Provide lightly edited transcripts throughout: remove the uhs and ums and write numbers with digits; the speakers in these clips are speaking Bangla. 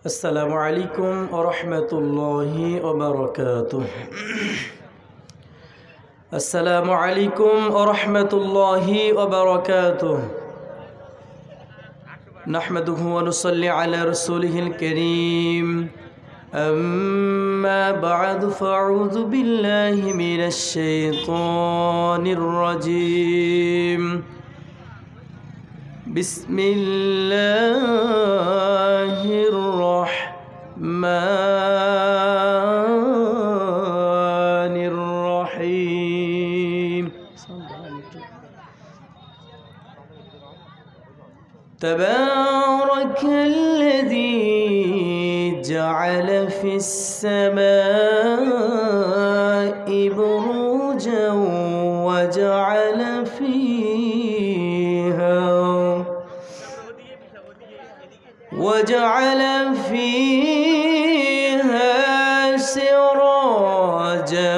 السلام عليكم ورحمة الله وبركاته. السلام عليكم ورحمة الله وبركاته. نحمده ونصلي على رسوله الكريم. أما بعد فأعوذ بالله من الشيطان الرجيم. بسم الله الرحمن الرحيم. تبارك الذي جعل في السماء بروجا وجعل فيها سراجا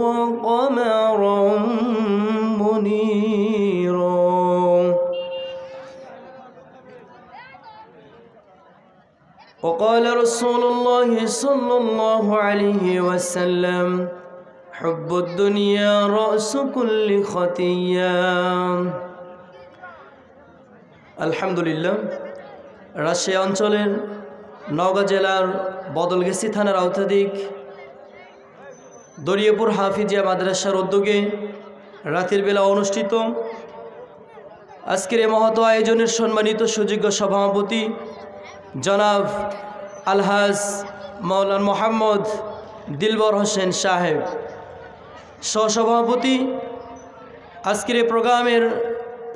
وقمرا منيرا. وقال رسول الله صلى الله عليه وسلم: حب الدنيا رأس كل خطيئة. আলহামদুলিল্লাহ, রাজশাহী অঞ্চলের নওগাঁ জেলার বদলগাছি থানার আওতাধীন দরিয়াপুর হাফিজিয়া মাদ্রাসার উদ্যোগে রাতের বেলা অনুষ্ঠিত আজকের এই মহৎ আয়োজনের সম্মানিত সুযোগ্য সভাপতি জনাব আলহাজ মাওলানা মোহাম্মদ দিলবর হোসেন সাহেব, সহসভাপতি, আজকের এই প্রোগ্রামের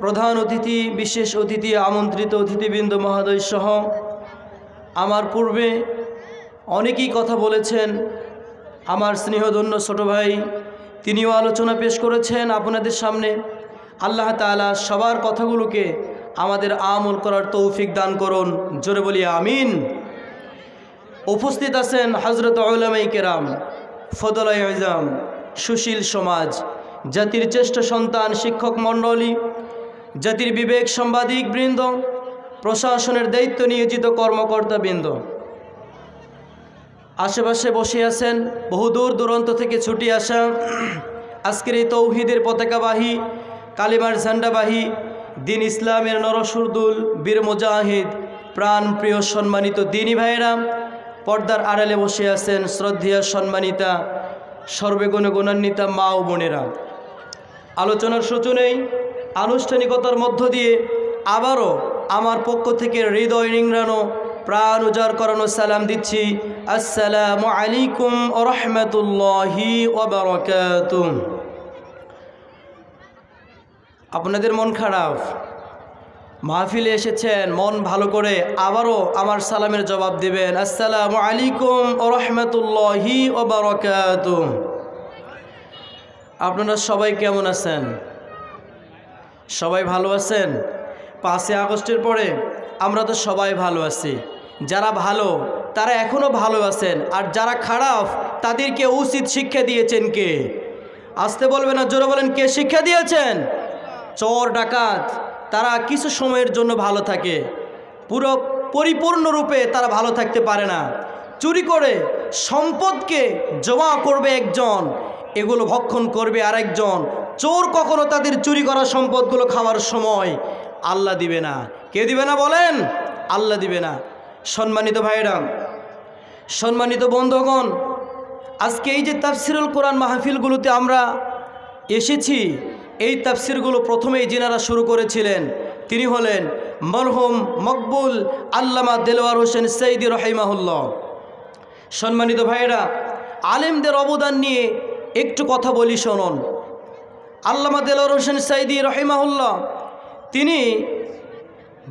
প্রধান অতিথি, বিশেষ অতিথি, আমন্ত্রিত অতিথিবৃন্দ মহোদয় সহ আমার পূর্বে অনেকেই কথা বলেছেন। আমার স্নেহধন্য ছোট ভাই তিনিও আলোচনা পেশ করেছেন আপনাদের সামনে। আল্লাহ তাআলা সবার কথাগুলোকে আমাদের আমল করার তৌফিক দান করুন, জোরে বলি আমিন। উপস্থিত আছেন হযরত উলামায়ে কেরাম, ফদলায়ে আযম, সুশীল সমাজ, জাতির শ্রেষ্ঠ সন্তান, শিক্ষক মণ্ডলী, জাতির বিবেক সাংবাদিক বৃন্দ, প্রশাসনের দায়িত্ব নিয়োজিত কর্মকর্তা বৃন্দ, আশেপাশে বসে আছেন বহু দূর দূরান্ত থেকে ছুটি আসা আজকের এই তৌহিদের পতাকাবাহী, কালিমার ঝান্ডাবাহী, দিন ইসলামের নরসুরদুল, বীর মুজাহিদ, প্রাণ প্রিয় সম্মানিত দিনী ভাইয়েরা, পর্দার আড়ালে বসে আছেন শ্রদ্ধেয় সম্মানিতা সর্বগুণে গুণান্বিতা মা ও বোনেরা। আলোচনার সূচনায় আনুষ্ঠানিকতার মধ্য দিয়ে আবারও আমার পক্ষ থেকে হৃদয় নিংড়ানো, প্রাণ উজাড় করানো সালাম দিচ্ছি। আসসালামু আলাইকুম ওয়া রাহমাতুল্লাহি ওয়া বারাকাতুহু। আপনাদের মন খারাপ, মাহফিলে এসেছেন, মন ভালো করে আবারও আমার সালামের জবাব দেবেন। আসসালামু আলাইকুম ওয়া রাহমাতুল্লাহি ওয়া বারাকাতুহু। আপনারা সবাই কেমন আছেন? সবাই ভালো আছেন? 5 আগস্টের পরে আমরা তো সবাই ভালো আছি। যারা ভালো তারা এখনও ভালো আছেন, আর যারা খারাপ তাদেরকে উচিত শিক্ষা দিয়েছেন কে? আসতে বলবেন না, জোরে বলেন, কে শিক্ষা দিয়েছেন? চোর ডাকাত তারা কিছু সময়ের জন্য ভালো থাকে, পুরো পরিপূর্ণরূপে তারা ভালো থাকতে পারে না। চুরি করে সম্পদকে জমা করবে একজন, এগুলো ভক্ষণ করবে আরেকজন। চোর কখনো তাদের চুরি করা সম্পদগুলো খাওয়ার সময় আল্লাহ দিবে না। কে দিবে না বলেন? আল্লাহ দিবে না। সম্মানিত ভাইরা, সম্মানিত বন্ধুগণ, আজকে এই যে তাফসিরুল কোরআন মাহফিলগুলোতে আমরা এসেছি, এই তাফসিরগুলো প্রথমেই যিনারা শুরু করেছিলেন তিনি হলেন মরহুম মকবুল আল্লামা দেলোয়ার হোসেন সঈদী রহিমাহুল্লাহ। সম্মানিত ভাইরা, আলেমদের অবদান নিয়ে একটু কথা বলি, শুনুন। আল্লামা দেলোয়ার হোসেন সঈদী রহিমাহুল্লাহ তিনি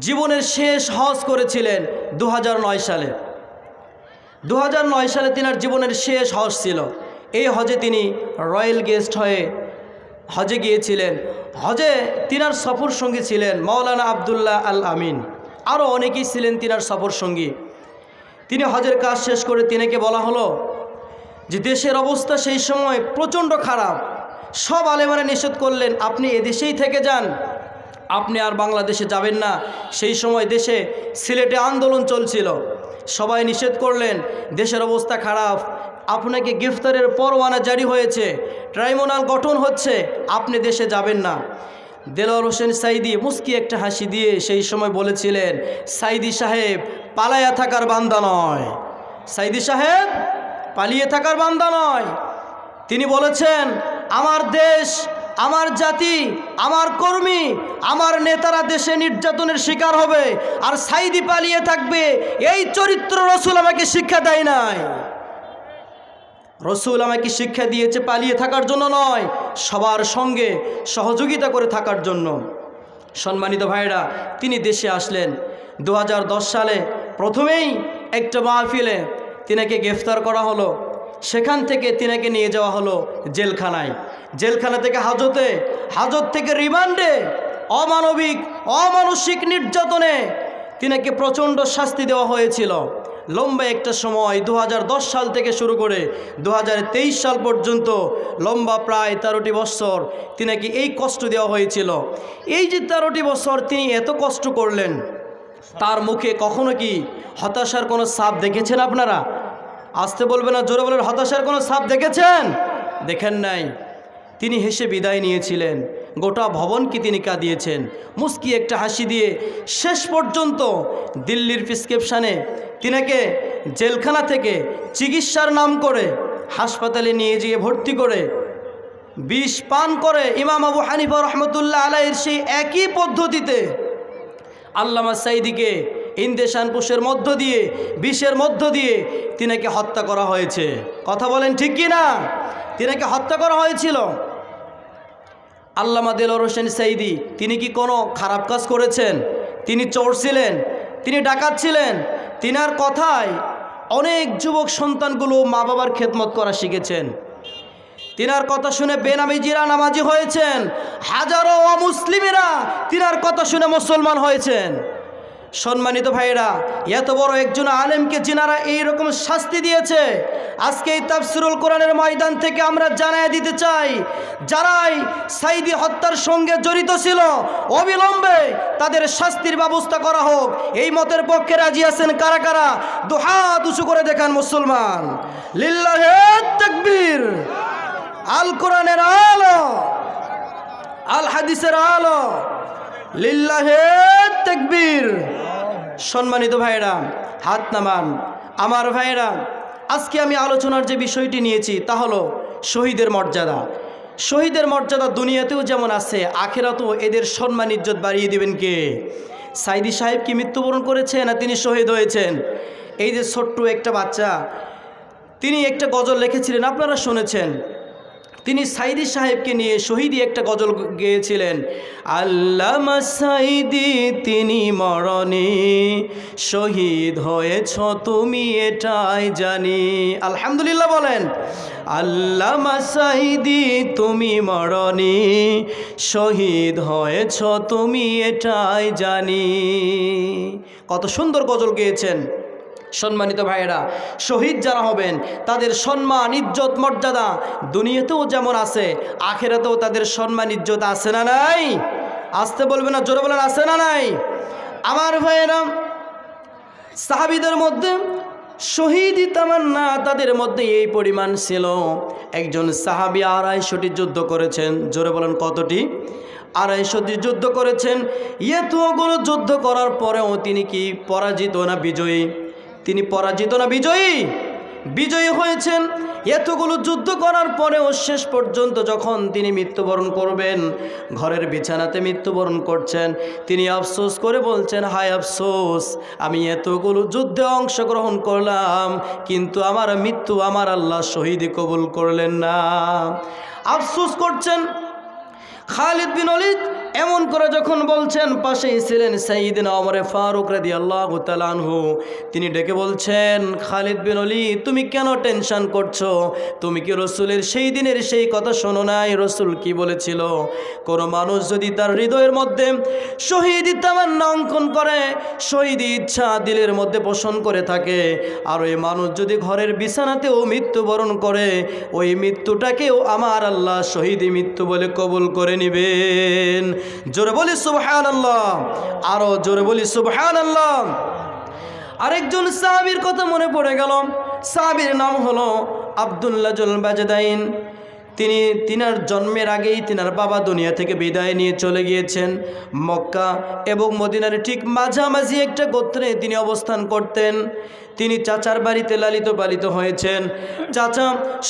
জীবনের শেষ হজ করেছিলেন 2009 সালে। 2009 সালে তিনার জীবনের শেষ হজ ছিল। এই হজে তিনি রয়্যাল গেস্ট হয়ে হজে গিয়েছিলেন। হজে তিনার সফর সঙ্গী ছিলেন মাওলানা আবদুল্লাহ আল আমিন, আরও অনেকেই ছিলেন তিনার সফর সঙ্গী। তিনি হজের কাজ শেষ করে তিনাকে বলা হলো যে দেশের অবস্থা সেই সময় প্রচণ্ড খারাপ, সব আলেমারা নিষেধ করলেন আপনি এদেশেই থেকে যান, আপনি আর বাংলাদেশে যাবেন না। সেই সময় দেশে সিলেটে আন্দোলন চলছিল, সবাই নিষেধ করলেন, দেশের অবস্থা খারাপ, আপনাকে গ্রেফতারের পরোয়ানা জারি হয়েছে, ট্রাইব্যুনাল গঠন হচ্ছে, আপনি দেশে যাবেন না। দেলোয়ার হোসেন সাইদি মুস্কি একটা হাসি দিয়ে সেই সময় বলেছিলেন, সাইদি সাহেব পালাইয়া থাকার বান্দা নয়, সাইদি সাহেব পালিয়ে থাকার বান্দা নয়। তিনি বলেছেন, আমার দেশ, আমার জাতি, আমার কর্মী, আমার নেতারা দেশে নির্যাতনের শিকার হবে, আর সাইদি পালিয়ে থাকবে, এই চরিত্র রসুল আমাকে শিক্ষা দেয় নাই। রসুল আমাকে শিক্ষা দিয়েছে পালিয়ে থাকার জন্য নয়, সবার সঙ্গে সহযোগিতা করে থাকার জন্য। সম্মানিত ভাইরা, তিনি দেশে আসলেন 2010 সালে। প্রথমেই একটা মাহফিলে তিনাকে গ্রেফতার করা হলো, সেখান থেকে তিনাকে নিয়ে যাওয়া হলো জেলখানায়, জেলখানা থেকে হাজতে, হাজত থেকে রিমান্ডে, অমানবিক অমানসিক নির্যাতনে তিনাকে প্রচণ্ড শাস্তি দেওয়া হয়েছিল। লম্বা একটা সময় 2010 সাল থেকে শুরু করে 2023 সাল পর্যন্ত লম্বা প্রায় 13টি বছর তিনাকে এই কষ্ট দেওয়া হয়েছিল। এই যে 13টি বছর তিনি এত কষ্ট করলেন, তার মুখে কখনো কি হতাশার কোনো ছাপ দেখেছেন আপনারা? আসতে বলবেন না, জোরে বলেন, হতাশার কোনো ছাপ দেখেছেন? দেখেন নাই। তিনি হেসে বিদায় নিয়েছিলেন, গোটা ভবনকে তিনি কাঁদিয়েছেন, মুস্কি একটা হাসি দিয়ে শেষ পর্যন্ত দিল্লির প্রেসক্রিপশানে তিনাকে জেলখানা থেকে চিকিৎসার নাম করে হাসপাতালে নিয়ে গিয়ে ভর্তি করে বিষ পান করে ইমাম আবু হানিফা রহমতুল্লাহ আলাইহির সেই একই পদ্ধতিতে আল্লামা সাইদিকে ইন্দেশানপুষের মধ্য দিয়ে, বিষের মধ্য দিয়ে তিনাকে হত্যা করা হয়েছে। কথা বলেন ঠিক কি না? তিনাকে হত্যা করা হয়েছিল। আল্লামা দেলোয়ার হোসেন সাইদি তিনি কি কোনো খারাপ কাজ করেছেন? তিনি চোর ছিলেন, তিনি ডাকাত ছিলেন। তিনার কথায় অনেক যুবক সন্তানগুলো মা বাবার খেদমত করা শিখেছেন। তিনার কথা শুনে বেনামাজিরা নামাজি হয়েছেন, হাজারো অমুসলিমেরা তিনার কথা শুনে মুসলমান হয়েছেন। সম্মানিত ভাইরা, এত বড় একজন আলেমকে যিনারা এইরকম শাস্তি দিয়েছে, আজকে এই তাফসিরুল কোরআনের ময়দান থেকে আমরা জানায় দিতে চাই, যারাই সাইদি হত্যার সঙ্গে জড়িত ছিল অবিলম্বে তাদের শাস্তির ব্যবস্থা করা হোক। এই মতের পক্ষে রাজি আছেন কারা কারা? দুহাত উঁচু করে দেখান মুসলমান। লিল্লাহে তাকবীর। আল কোরআনের আলো, আল হাদিসের আলো, লিল্লাহে তাকবীর। সম্মানিত ভাইরা, হাত নামান। আমার ভাইরা, আজকে আমি আলোচনার যে বিষয়টি নিয়েছি তা হলো শহীদের মর্যাদা। শহীদের মর্যাদা দুনিয়াতেও যেমন আছে, আখিরাতেও এদের সম্মান ইজ্জত বাড়িয়ে দিবেন কে? সাইদি সাহেব কি মৃত্যুবরণ করেছেন না তিনি শহীদ হয়েছেন? এই যে ছোট্ট একটা বাচ্চা, তিনি একটা গজল লিখেছিলেন, আপনারা শুনেছেন। তিনি সাইদি সাহেবকে নিয়ে শহীদি একটা গজল গেয়েছিলেন। আল্লামা সাইদি তিনি মরণে শহীদ হয়েছ তুমি এটাই জানি। আলহামদুলিল্লাহ বলেন। আল্লামা সাইদি তুমি মরণে শহীদ হয়েছ তুমি এটাই জানি। কত সুন্দর গজল গেয়েছেন। সম্মানিত ভাইয়েরা, শহীদ যারা হবেন তাদের সম্মান ইজ্জত মর্যাদা দুনিয়াতেও যেমন আছে, আখিরাতেও তাদের সম্মান ইজ্জত আছে না নাই? আসতে বলবেন না, জোরে বলেন, আছে না নাই? আমার ভাইয়েরা, সাহাবীদের মধ্যে শহীদি তামান্না তাদের মধ্যে এই পরিমাণ ছিল। একজন সাহাবী 250টি যুদ্ধ করেছেন। জোরে বলেন, কতটি? 250টি যুদ্ধ করেছেন। এতগুলো যুদ্ধ করার পরেও তিনি কি পরাজিত না বিজয়ী? তিনি পরাজিত না বিজয়ী? বিজয়ী হয়েছেন। এতগুলো যুদ্ধ করার পরেও শেষ পর্যন্ত যখন তিনি মৃত্যুবরণ করবেন, ঘরের বিছানাতে মৃত্যুবরণ করছেন, তিনি আফসোস করে বলছেন, হায় আফসোস, আমি এতগুলো যুদ্ধে অংশগ্রহণ করলাম কিন্তু আমার মৃত্যু আমার আল্লাহ শহীদি কবুল করলেন না। আফসোস করছেন। খালিদ বিন ওলীদ এমন করে যখন বলছেন, পাশেই ছিলেন সাইয়েদনা ওমর ফারুক রাদিয়াল্লাহু তাআলা আনহু। তিনি ডেকে বলছেন, খালিদ বিন ওলীদ, তুমি কেন টেনশন করছো? তুমি কি রসুলের সেই দিনের সেই কথা শোনো নাই? রসুল কি বলেছিল? কোনো মানুষ যদি তার হৃদয়ের মধ্যে শহীদি তামান্না অঙ্কন করে, শহীদি ইচ্ছা দিলের মধ্যে পোষণ করে থাকে, আর ওই মানুষ যদি ঘরের বিছানাতেও মৃত্যুবরণ করে, ওই মৃত্যুটাকেও আমার আল্লাহ শহীদি মৃত্যু বলে কবুল করে নিবেন। জোরে বলি সুবহানাল্লাহ, আরো জোরে বলি সুবহানাল্লাহ। আরেকজন সাহাবীর কথা মনে পড়ে গেল। সাহাবীর নাম হলো আব্দুল্লাহ জুল বাজদাইন। তিনার জন্মের আগেই তিনার বাবা দুনিয়া থেকে বিদায় নিয়ে চলে গিয়েছেন। মক্কা এবং মদিনার ঠিক মাঝামাঝি একটা গোত্রে তিনি অবস্থান করতেন। তিনি চাচার বাড়িতে লালিত পালিত হয়েছেন। চাচা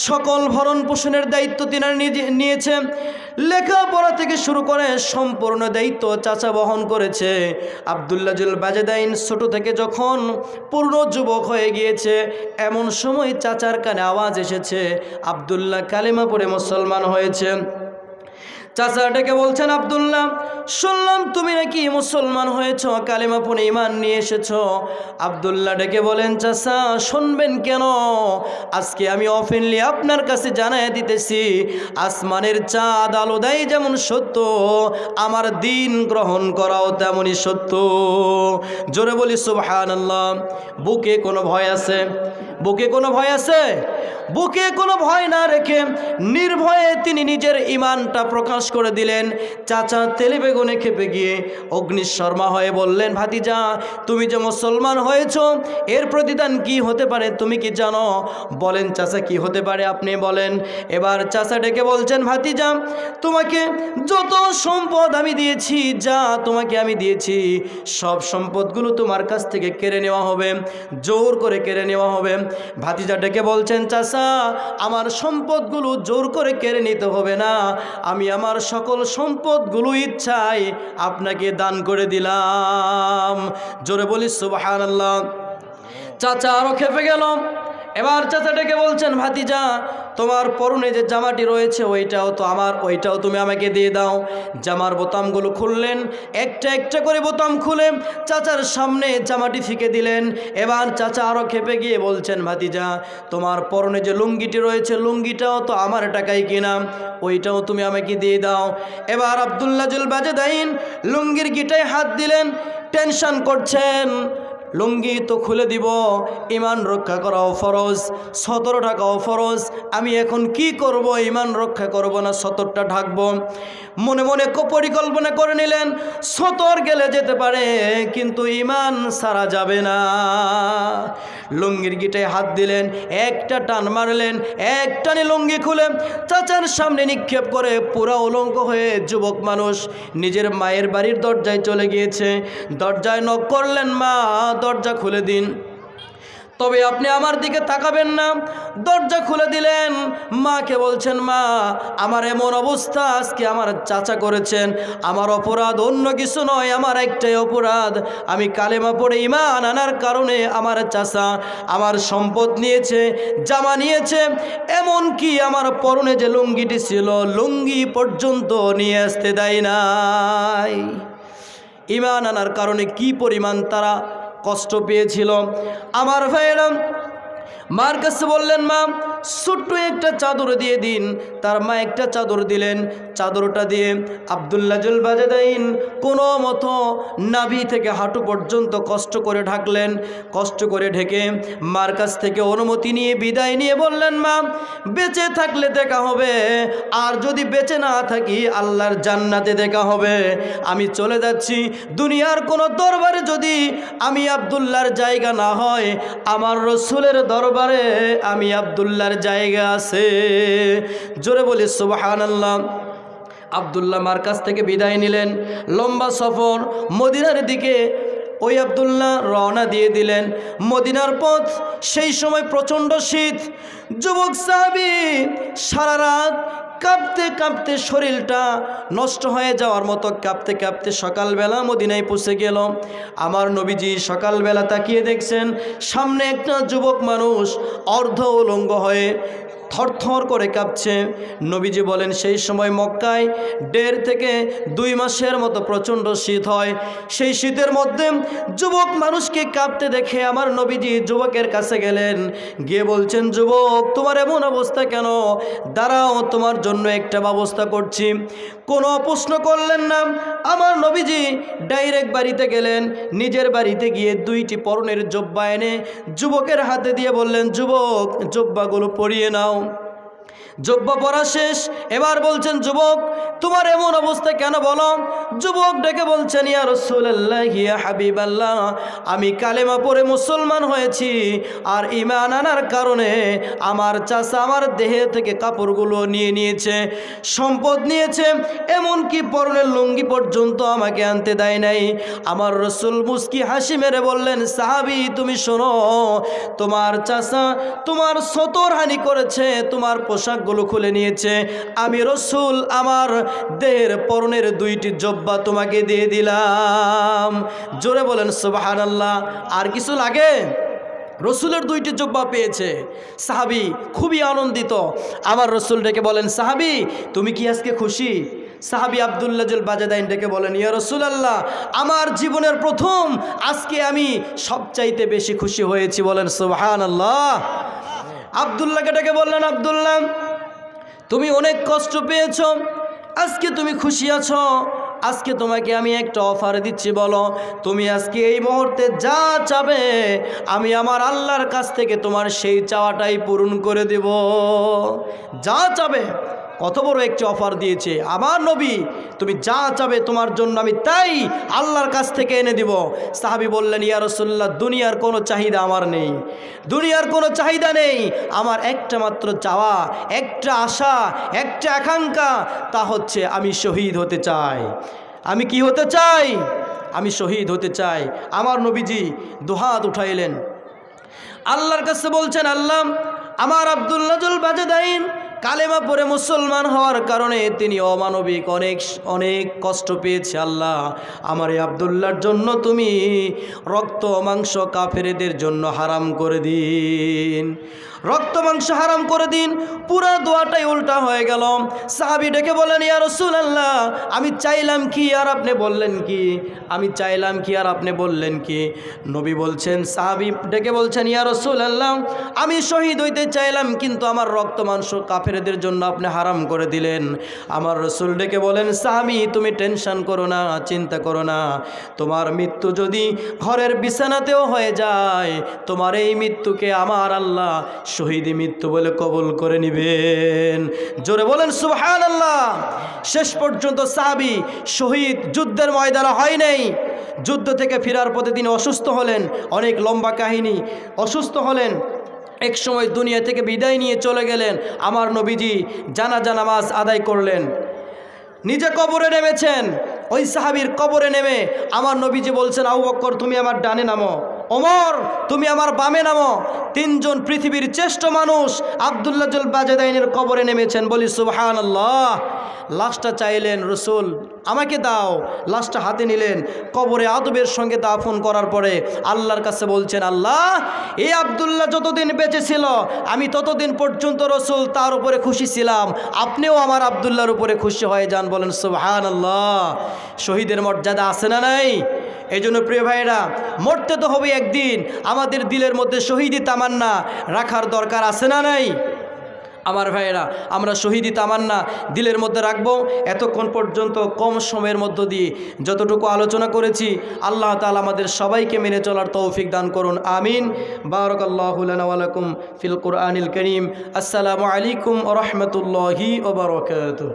সকল ভরণ পোষণের দায়িত্ব তিনার নিয়েছেন। লেখাপড়া থেকে শুরু করে সম্পূর্ণ দায়িত্ব চাচা বহন করেছে। আব্দুল্লাহ জুল বাজদাইন ছোট থেকে যখন পূর্ণ যুবক হয়ে গিয়েছে, এমন সময় চাচার কানে আওয়াজ এসেছে আব্দুল্লাহ কালেমা পড়ে মুসলমান হয়েছে। চাচা ডেকে বলছেন, আব্দুল্লাহ শুনলাম তুমি নাকি মুসলমান হয়েছ, কালেমা পড়ে ঈমান নিয়ে এসেছ। আব্দুল্লাহ ডেকে বলেন, চাচা শুনবেন কেন, আজকে আমি ওপেনলি আপনার কাছে জানাই দিতেছি, আসমানের চাঁদ আলো দেয় যেমন সত্য, আমার দিন গ্রহণ করাও তেমনই সত্য। জোরে বলি সুবহানাল্লাহ। বুকে কোনো ভয় আছে? বুকে কোনো ভয় আছে? বুকে কোনো ভয় না রেখে নির্ভয়ে তিনি নিজের ঈমানটা প্রকাশ করে দিলেন। চাচা তেলে বেগুনে খেপে গিয়ে অগ্নিশর্মা হয়ে বললেন, ভাতিজা তুমি যে মুসলমান হয়েছ এর প্রতিদান কি হতে পারে তুমি কি জানো? বলেন চাচা কি হতে পারে আপনি বলেন। এবার চাচা ডেকে বলছেন, ভাতিজা তোমাকে যত সম্পদ আমি দিয়েছি, যা তোমাকে আমি দিয়েছি সব সম্পদগুলো তোমার কাছ থেকে কেড়ে নেওয়া হবে, জোর করে কেড়ে নেওয়া হবে। ভাতিজা ডেকে বলছেন, চাচা আমার সম্পদগুলো জোর করে কেড়ে নিতে হবে না, আমি আমার সকল সম্পদগুলো ইচ্ছায় আপনাকে দান করে দিলাম। জোরে বলি সুবহানাল্লাহ। চাচা আরো খেপে গেল। এবার চাচা ডেকে বলছেন, ভাতিজা তোমার পরনে যে জামাটি রয়েছে ওইটাও তো আমার, ওইটাও তুমি আমাকে দিয়ে দাও। জামার বোতামগুলো খুললেন, একটা একটা করে বোতাম খুলে চাচার সামনে জামাটি ফিকে দিলেন। এবার চাচা আরও খেপে গিয়ে বলছেন, ভাতিজা তোমার পরনে যে লুঙ্গিটি রয়েছে লুঙ্গিটাও তো আমার টাকায় কিনা, ওইটাও তুমি আমাকে দিয়ে দাও। এবার আব্দুল্লাহ জুল বাজদাইন লুঙ্গির গিটায় হাত দিলেন, টেনশন করছেন, লুঙ্গি তো খুলে দিব, ঈমান রক্ষা করাও ফরজ, 17 টাকাও ফরজ, আমি এখন কি করব, ঈমান রক্ষা করব না 17টা ঢাকবো। মনে মনে পরিকল্পনা করে নিলেন 17 গেলে যেতে পারে কিন্তু ঈমান সারা যাবে না। লুঙ্গির গিটায় হাত দিলেন, একটা টান মারলেন, এক টানে লুঙ্গি খুলে চাচার সামনে নিক্ষেপ করে পুরা উলঙ্গ হয়ে যুবক মানুষ নিজের মায়ের বাড়ির দরজায় চলে গিয়েছে। দরজায় নক করলেন, মা দরজা খুলে দিন। তবে আপনি আমার দিকে তাকাবেন না। দরজা খুলে দিলেন, মাকে বলছেন, মা আমার এমন অবস্থা আজকে আমার চাচা করেছেন, আমার অপরাধ অন্য কিছু নয়, আমার একটাই অপরাধ, আমি কালেমা পড়ে ঈমান আনার কারণে আমার চাচা আমার সম্পদ নিয়েছে, জামা নিয়েছে, এমন কি আমার পরনে যে লুঙ্গিটি ছিল লুঙ্গি পর্যন্ত নিয়ে আসতে দেয় নাই। ঈমান আনার কারণে কি পরিমাণ তারা কষ্ট পেয়েছিল। আমার ভাইয়েরা মার কাছে বললেন, মা ছোট্ট একটা চাদর দিয়ে দিন। তার মা একটা চাদর দিলেন। চাদরটা দিয়ে আব্দুল্লাহ জুল বাজদাইন কোনো মতো নাভি থেকে হাঁটু পর্যন্ত কষ্ট করে ঢাকলেন। কষ্ট করে ঢেকে মার কাছ থেকে অনুমতি নিয়ে বিদায় নিয়ে বললেন, মা বেঁচে থাকলে দেখা হবে, আর যদি বেঁচে না থাকি আল্লাহর জান্নাতে দেখা হবে। আমি চলে যাচ্ছি, দুনিয়ার কোনো দরবারে যদি আমি আব্দুল্লাহর জায়গা না হয়, আমার রসুলের দরবারে আমি আব্দুল্লাহর জায়গা আছে। জোরে বলি সুবহানাল্লাহ। আব্দুল্লাহ মার কাছ থেকে বিদায় নিলেন। লম্বা সফর মদিনার দিকে ওই আব্দুল্লাহ রওনা দিয়ে দিলেন। মদিনার পথ সেই সময় প্রচণ্ড শীত। যুবক সাহাবী সারা রাত কাঁপতে কাঁপতে শরীরটা নষ্ট হয়ে যাওয়ার মতো কাঁপতে কাঁপতে সকালবেলা মদিনায় পৌঁছে গেল। আমার নবীজি সকালবেলা তাকিয়ে দেখছেন সামনে একটা যুবক মানুষ অর্ধ উলঙ্গ হয়ে থরথর করে কাঁপছে। নবীজি বলেন, সেই সময় মক্কায় 1.5 থেকে 2 মাসের মতো প্রচণ্ড শীত হয়। সেই শীতের মধ্যে যুবক মানুষকে কাঁপতে দেখে আমার নবীজি যুবকের কাছে গেলেন, গিয়ে বলছেন, যুবক তোমার এমন অবস্থা কেন? দাঁড়াও, তোমার জন্য একটা ব্যবস্থা করছি। কোনো প্রশ্ন করলেন না। আমার নবীজি ডাইরেক্ট বাড়িতে গেলেন। নিজের বাড়িতে গিয়ে 2টি পরনের জব্বা এনে যুবকের হাতে দিয়ে বললেন, যুবক জব্বাগুলো পরিয়ে নাও। জুব্বা পরা শেষ, এবার বলছেন যুবক তোমার এমন অবস্থা কেন বলো? যুবক ডেকে বলছেন ইয়া রাসূলুল্লাহ ইয়া হাবিবাল্লাহ, আমি কালেমা পড়ে মুসলমান হয়েছি, আর ঈমান আনার কারণে আমার চাচা আমার দেহে থেকে কাপড়গুলো নিয়ে নিয়েছে, সম্পদ নিয়েছে, এমনকি পরনের লুঙ্গি পর্যন্ত আমাকে আনতে দেয় নাই। আমার রাসূল মুস্কি হাসি মেরে বললেন সাহাবী তুমি শোনো, তোমার চাচা তোমার সতরহানি করেছে, তোমার পোশাকগুলো খুলে নিয়েছে, আমি রাসূল আমার দেহের পরনের 2টি জব্বা তোমাকে দিয়ে দিলাম। জোরে বলেন সুবহানাল্লাহ। আর কিছু লাগে? রসুলের 2টি জব্বা পেয়েছে। সাহাবী খুবই আনন্দিত। আমার রসুল ডেকে বলেন সাহাবী তুমি কি আজকে খুশি? সাহাবী আব্দুল্লাহ জুল বাজাদাইন ডেকে বলেন ইয়া রাসূলুল্লাহ, আমার জীবনের প্রথম আজকে আমি সবচাইতে বেশি খুশি হয়েছি। বলেন সুবহানাল্লাহ। আব্দুল্লাহকে ডেকে বললেন আব্দুল্লাহ তুমি অনেক কষ্ট পেয়েছ, আজকে তুমি খুশি আছো, আজকে তোমাকে আমি একটা অফার দিচ্ছি, বলো তুমি আজকে এই মুহূর্তে যা চাবে আমি আমার আল্লাহর কাছ থেকে তোমার সেই চাওয়াটাই পূরণ করে দেব। যা চাবে, কত বড় একটি অফার দিয়েছে আমার নবী, তুমি যা চাবে তোমার জন্য আমি তাই আল্লাহর কাছ থেকে এনে দিব। সাহাবী বললেন ইয়া রাসূলুল্লাহ দুনিয়ার কোনো চাহিদা আমার নেই, দুনিয়ার কোনো চাহিদা নেই, আমার একটা মাত্র চাওয়া, একটা আশা, একটা আকাঙ্ক্ষা, তা হচ্ছে আমি শহীদ হতে চাই। আমি কি হতে চাই? আমি শহীদ হতে চাই। আমার নবীজি দুহাত উঠাইলেন, আল্লাহর কাছে বলছেন আল্লাহ আমার আব্দুল্লাহ জুল বাজাদাইন কালেমা পড়ে মুসলমান হওয়ার কারণে তিনি অমানবিক অনেক কষ্ট পেয়েছে। আল্লাহ আমার এই আব্দুল্লাহর জন্য তুমি রক্ত মাংস কাফেরদের জন্য হারাম করে দিন, রক্ত মাংস হারাম করে দিন। পুরা দোয়াটাই উল্টা হয়ে গেল। সাহাবী ডেকে বলেন ইয়া রাসূলুল্লাহ আমি চাইলাম কি আর আপনি বললেন কি? আমি চাইলাম কি আর আপনি বললেন কি? নবী বলছেন, সাহাবী ডেকে বলছেন ইয়া রাসূলুল্লাহ আমি শহীদ হইতে চাইলাম, কিন্তু আমার রক্ত মাংস কাফেরদের জন্য আপনি হারাম করে দিলেন। আমার রাসূল ডেকে বলেন সাহাবী তুমি টেনশন করো না, চিন্তা করো না, তোমার মৃত্যু যদি ঘরের বিছানাতেও হয়ে যায় তোমার এই মৃত্যুকে আমার আল্লাহ শহীদি মৃত্যু বলে কবুল করে নেবেন। জোরে বলেন সুবহানাল্লাহ। শেষ পর্যন্ত সাহাবী শহীদ যুদ্ধের ময়দানে হয় নাই। যুদ্ধ থেকে ফেরার পথে তিনি অসুস্থ হলেন, অনেক লম্বা কাহিনী। অসুস্থ হলেন, এক সময় দুনিয়া থেকে বিদায় নিয়ে চলে গেলেন। আমার নবীজি জানাজা নামাজ আদায় করলেন, নিজে কবরে নেমেছেন। ওই সাহাবীর কবরে নেমে আমার নবীজি বলছেন আবু বকর তুমি আমার ডানে নামো, ওমর তুমি আমার বামে নামো। 3 জন পৃথিবীর শ্রেষ্ঠ মানুষ আব্দুল্লাহ জুল বাজাদাইনের কবরে নেমেছেন। বলি সুবহানাল্লাহ। লাশটা চাইলেন রসুল আমাকে দাও, লাশটা হাতে নিলেন, কবরে আদবের সঙ্গে দাফন করার পরে আল্লাহর কাছে বলছেন আল্লাহ এই আব্দুল্লাহ যতদিন বেঁচে ছিল আমি ততদিন পর্যন্ত রসুল তার উপরে খুশি ছিলাম, আপনিও আমার আব্দুল্লাহর উপরে খুশি হয়ে যান। বলেন সুবহানাল্লাহ। শহীদের মর্যাদা আছে না নাই? এই জন্য প্রিয় ভাইরা মরতে তো হবে একদিন, আমাদের দিলের মধ্যে শহীদি তামান্না রাখার দরকার আছে না নাই? আমার ভাইয়েরা আমরা শহীদি তামান্না দিলের মধ্যে রাখবো। এতক্ষণ পর্যন্ত কম সময়ের মধ্য দিয়ে যতটুকু আলোচনা করেছি আল্লাহ তাআলা আমাদের সবাইকে মেনে চলার তৌফিক দান করুন, আমিন। বারাকাল্লাহু লানা ওয়া লাকুম ফিল কুরআনিল কারীম। আসসালামু আলাইকুম ওয়া রাহমাতুল্লাহি ওয়া বারাকাতুহু।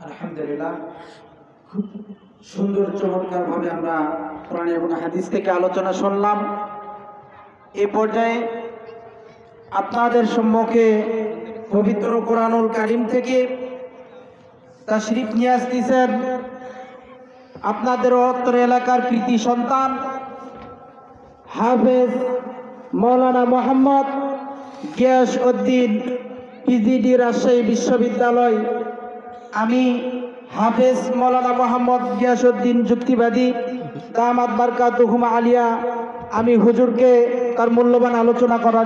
আলহামদুলিল্লাহ, খুব সুন্দর চমৎকারভাবে আমরা কোরআন এবং হাদিস থেকে আলোচনা শুনলাম। এই পর্যায়ে আপনাদের সম্মুখে পবিত্র কোরআনুল কারীম থেকে তাশরীফ নিয়ে আসতেছেন আপনাদের অত্র এলাকার কৃতি সন্তান হাফেজ মৌলানা মোহাম্মদ গিয়াসউদ্দিন পিজিডি রাজশাহী বিশ্ববিদ্যালয়। আমি হাফেজ মৌলানা মোহাম্মদ গিয়াসউদ্দিন যুক্তিবাদী দামাত বারকাতুহুম আলিয়া, আমি হুজুরকে তার মূল্যবান আলোচনা করার